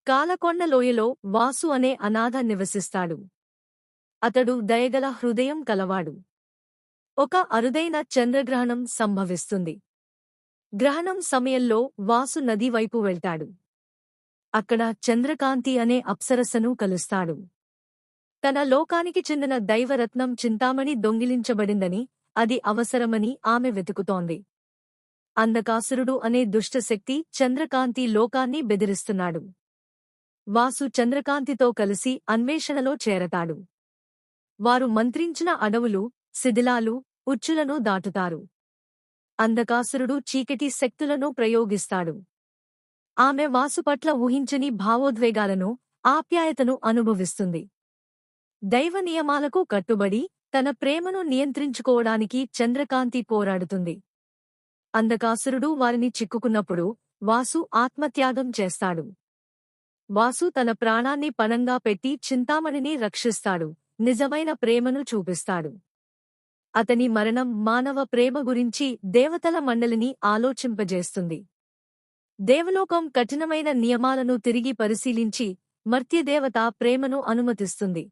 కాలకొండ లోయలో వాసు అనే అనాథ నివసిస్తాడు. అతడు దయగల హృదయం కలవాడు. ఒక అరుదైన చంద్రగ్రహణం సంభవిస్తుంది. గ్రహణం సమయంలో వాసు నది వైపు వెళ్తాడు. అక్కడ చంద్రకాంతి అనే అప్సరసను కలుస్తాడు. తన లోకానికి చెందిన దైవరత్నం చింతామణి దొంగిలించబడిందని, అది అవసరమని ఆమె వెతుకుతోంది. అంధకాసురుడు అనే దుష్టశక్తి చంద్రకాంతి లోకాన్ని బెదిరిస్తున్నాడు. వాసు చంద్రకాంతితో కలిసి అన్వేషణలో చేరతాడు. వారు మంత్రించిన అడవులు, శిథిలాలు, ఉచ్చులను దాటుతారు. అంధకాసురుడు చీకటి శక్తులను ప్రయోగిస్తాడు. ఆమె వాసు పట్ల ఊహించని భావోద్వేగాలను, ఆప్యాయతను అనుభవిస్తుంది. దైవ నియమాలకు కట్టుబడి తన ప్రేమను నియంత్రించుకోవడానికి చంద్రకాంతి పోరాడుతుంది. అంధకాసురుడు వారిని చిక్కుకున్నప్పుడు వాసు ఆత్మత్యాగం చేస్తాడు. వాసు తన ప్రాణాన్ని పణంగా పెట్టి చింతామణిని రక్షిస్తాడు, నిజమైన ప్రేమను చూపిస్తాడు. అతని మరణం మానవ ప్రేమ గురించి దేవతల మండలిని ఆలోచింపజేస్తుంది. దేవలోకం కఠినమైన నియమాలను తిరిగి పరిశీలించి మర్త్యదేవత ప్రేమను అనుమతిస్తుంది.